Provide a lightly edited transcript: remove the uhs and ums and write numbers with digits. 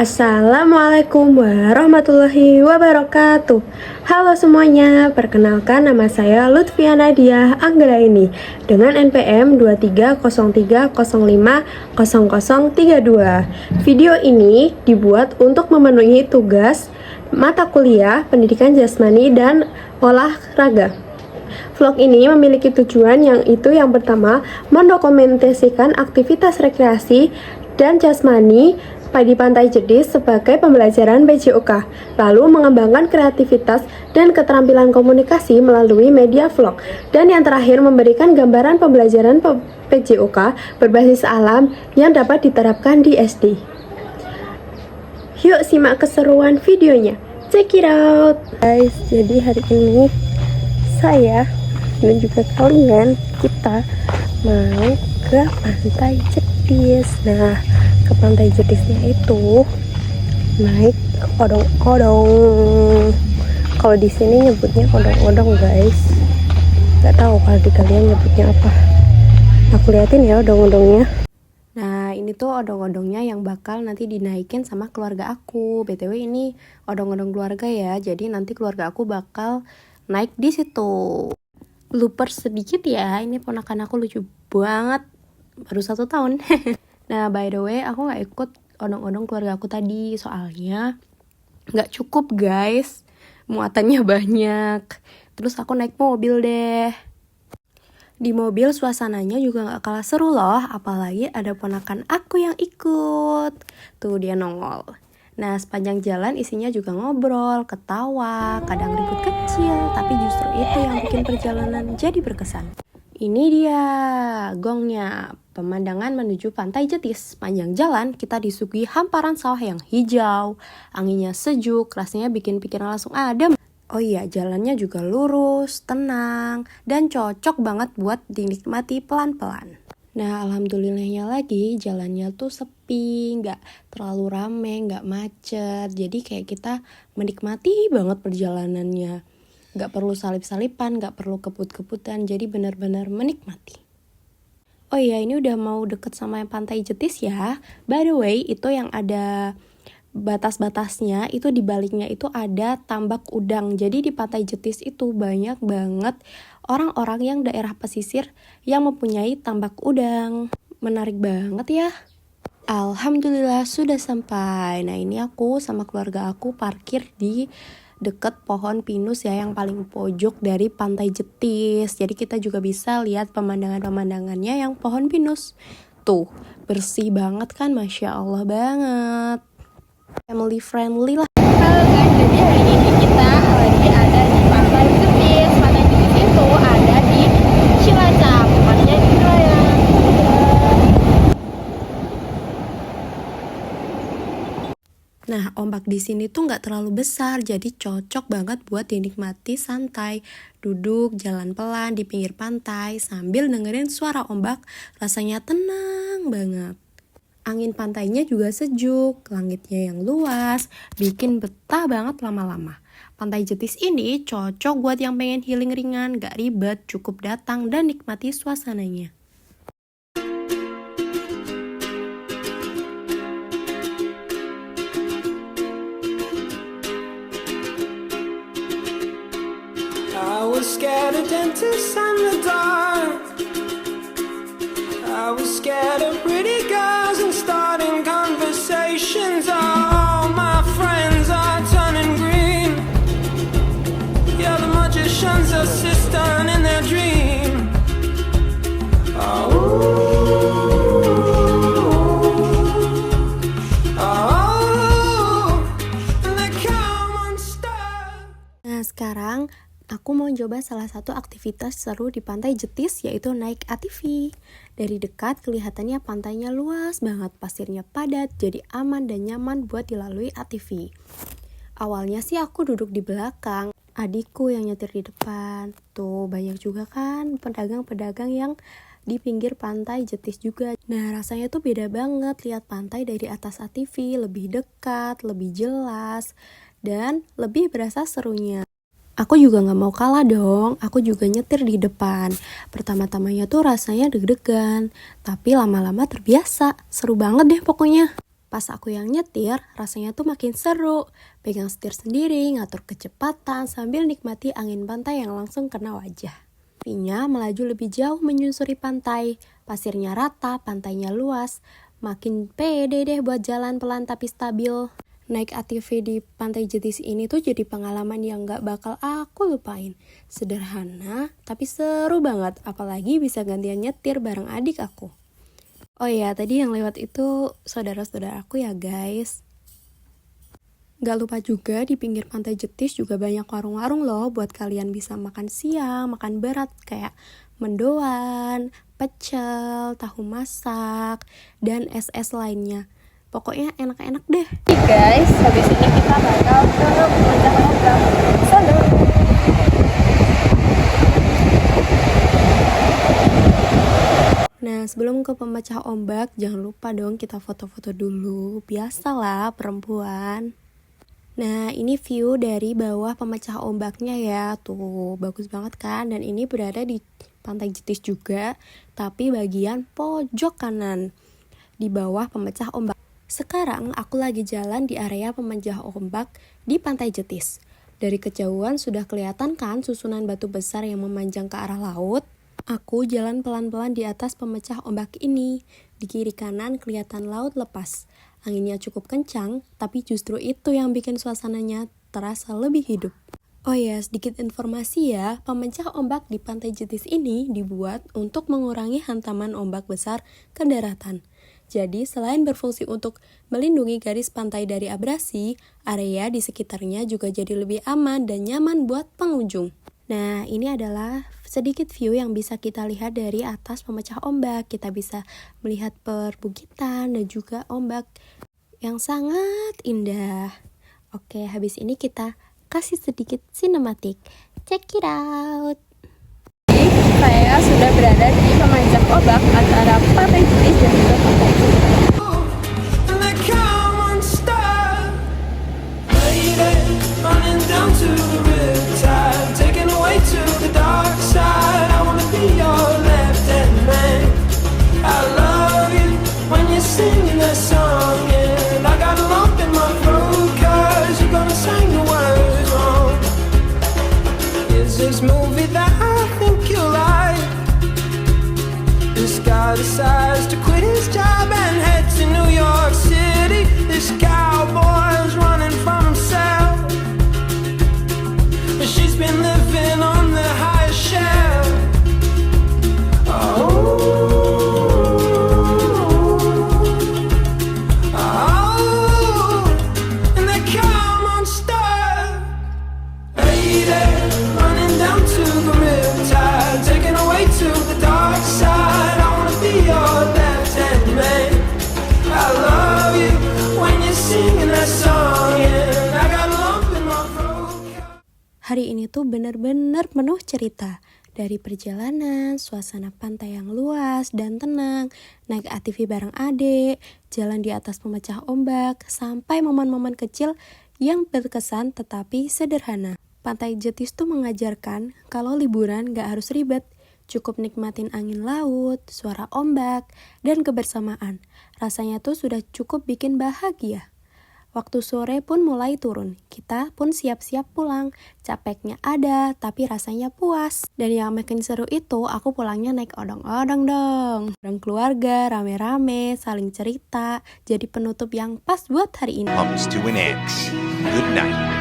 Assalamualaikum warahmatullahi wabarakatuh. Halo semuanya, perkenalkan nama saya Lutfia Nadia Anggraini dengan NPM 2303050032. Video ini dibuat untuk memenuhi tugas mata kuliah Pendidikan Jasmani dan Olahraga. Vlog ini memiliki tujuan yang pertama, mendokumentasikan aktivitas rekreasi dan jasmani di Pantai Jetis sebagai pembelajaran PJOK, lalu mengembangkan kreativitas dan keterampilan komunikasi melalui media vlog, dan yang terakhir memberikan gambaran pembelajaran PJOK berbasis alam yang dapat diterapkan di SD. Yuk simak keseruan videonya, check it out guys. Jadi hari ini saya dan juga kalian kita mau ke Pantai Jetis. Nah, ke Pantai Jetisnya itu naik odong-odong. Kalau di sini nyebutnya odong-odong guys. Gak tahu kalau di kalian nyebutnya apa. Aku liatin ya odong-odongnya. Nah, ini tuh odong-odongnya yang bakal nanti dinaikin sama keluarga aku. BTW ini odong-odong keluarga ya. Jadi nanti keluarga aku bakal naik di situ. Blooper sedikit ya. Ini ponakan aku lucu banget. Baru 1 tahun. Nah, by the way, aku gak ikut odong-odong keluarga aku tadi. Soalnya gak cukup guys, muatannya banyak. Terus aku naik mobil deh. Di mobil suasananya juga gak kalah seru loh. Apalagi ada ponakan aku yang ikut. Tuh dia nongol. Nah, sepanjang jalan isinya juga ngobrol, ketawa, kadang ribut kecil. Tapi justru itu yang bikin perjalanan jadi berkesan. Ini dia gongnya, pemandangan menuju Pantai Jetis. Panjang jalan kita disuguhi hamparan sawah yang hijau, anginnya sejuk, rasanya bikin pikiran langsung adem. Oh iya, jalannya juga lurus, tenang, dan cocok banget buat dinikmati pelan-pelan. Nah, alhamdulillahnya lagi jalannya tuh sepi, nggak terlalu rame, nggak macet. Jadi kayak kita menikmati banget perjalanannya. Gak perlu salip-salipan, gak perlu kebut-kebutan, jadi benar-benar menikmati. Oh iya, ini udah mau deket sama Pantai Jetis ya. By the way, itu yang ada batas-batasnya, itu di baliknya itu ada tambak udang. Jadi di Pantai Jetis itu banyak banget orang-orang yang daerah pesisir yang mempunyai tambak udang. Menarik banget ya. Alhamdulillah sudah sampai. Nah, ini aku sama keluarga aku parkir di deket pohon pinus ya, yang paling pojok dari Pantai Jetis. Jadi kita juga bisa lihat pemandangan-pemandangannya yang pohon pinus. Tuh, bersih banget kan, Masya Allah banget. Family friendly lah. Halo guys, jadi hari ini kita lagi ada di Pantai Jetis. Pantai Jetis itu ada di Cilacap, tepatnya di Wilayah. Nah, ombak di sini tuh nggak terlalu besar, jadi cocok banget buat dinikmati santai. Duduk, jalan pelan di pinggir pantai, sambil dengerin suara ombak, rasanya tenang banget. Angin pantainya juga sejuk, langitnya yang luas, bikin betah banget lama-lama. Pantai Jetis ini cocok buat yang pengen healing ringan, gak ribet, cukup datang dan nikmati suasananya. I was scared of dentists and the dark. I was scared of pretty girls and starting conversations. All my friends are turning green. You're the magician's assistant in their dream. Nah, sekarang aku mau coba salah satu aktivitas seru di Pantai Jetis, yaitu naik ATV. Dari dekat kelihatannya pantainya luas banget, pasirnya padat, jadi aman dan nyaman buat dilalui ATV. Awalnya sih aku duduk di belakang, adikku yang nyetir di depan. Tuh banyak juga kan pedagang-pedagang yang di pinggir Pantai Jetis juga. Nah, rasanya tuh beda banget lihat pantai dari atas ATV, lebih dekat, lebih jelas, dan lebih berasa serunya. Aku juga gak mau kalah dong, aku juga nyetir di depan. Pertama-tamanya tuh rasanya deg-degan, tapi lama-lama terbiasa, seru banget deh pokoknya. Pas aku yang nyetir, rasanya tuh makin seru. Pegang setir sendiri, ngatur kecepatan sambil nikmati angin pantai yang langsung kena wajah. Apinya melaju lebih jauh menyusuri pantai. Pasirnya rata, pantainya luas. Makin pede deh buat jalan pelan tapi stabil. Naik ATV di Pantai Jetis ini tuh jadi pengalaman yang gak bakal aku lupain. Sederhana, tapi seru banget. Apalagi bisa gantian nyetir bareng adik aku. Oh iya, tadi yang lewat itu saudara-saudara aku ya guys. Gak lupa juga di pinggir Pantai Jetis juga banyak warung-warung loh buat kalian bisa makan siang, makan berat kayak mendoan, pecel, tahu masak, dan es-es lainnya. Pokoknya enak-enak deh. Oke guys, habis ini kita bakal ke Pemecah Ombak Solo. Nah, sebelum ke pemecah ombak, jangan lupa dong kita foto-foto dulu. Biasalah perempuan. Nah, ini view dari bawah pemecah ombaknya ya. Tuh, bagus banget kan? Dan ini berada di Pantai Jetis juga, tapi bagian pojok kanan di bawah pemecah ombak. Sekarang aku lagi jalan di area pemecah ombak di Pantai Jetis. Dari kejauhan sudah kelihatan kan susunan batu besar yang memanjang ke arah laut? Aku jalan pelan-pelan di atas pemecah ombak ini. Di kiri kanan kelihatan laut lepas. Anginnya cukup kencang, tapi justru itu yang bikin suasananya terasa lebih hidup. Oh ya, sedikit informasi ya, pemecah ombak di Pantai Jetis ini dibuat untuk mengurangi hantaman ombak besar ke daratan. Jadi, selain berfungsi untuk melindungi garis pantai dari abrasi, area di sekitarnya juga jadi lebih aman dan nyaman buat pengunjung. Nah, ini adalah sedikit view yang bisa kita lihat dari atas pemecah ombak. Kita bisa melihat perbukitan dan juga ombak yang sangat indah. Oke, habis ini kita kasih sedikit sinematik. Check it out! Saya sudah berada di pemanjang ombak antara Pantai Jetis dan juga Pantai Jetis. And they come unstuck. Lady, running down to the riptide, taken away to the dark side. I wanna be your left-hand man. I love you when you're singing that song, and I got a lump in my throat 'cause you're gonna sing the words wrong. Is this movie that I think you like? This guy decides to quit his job and head to New York City. This cowboy's running from himself. She's been living on the highest shelf. And they come unstuck. Lady, running down to the riptide, taken away to the dark side. I wanna be your left-hand man. I love you when you're singing that song, and I got a lump in my throat. Hari ini tuh bener-bener penuh cerita. Dari perjalanan, suasana pantai yang luas dan tenang, naik ATV bareng adik, jalan di atas pemecah ombak, sampai momen-momen kecil yang berkesan tetapi sederhana. Pantai Jetis tuh mengajarkan kalau liburan gak harus ribet, cukup nikmatin angin laut, suara ombak, dan kebersamaan. Rasanya tuh sudah cukup bikin bahagia. Waktu sore pun mulai turun, kita pun siap-siap pulang. Capeknya ada, tapi rasanya puas. Dan yang makin seru itu, aku pulangnya naik odong-odong dong. Bareng keluarga, rame-rame, saling cerita. Jadi penutup yang pas buat hari ini. Comes to an end. Good night.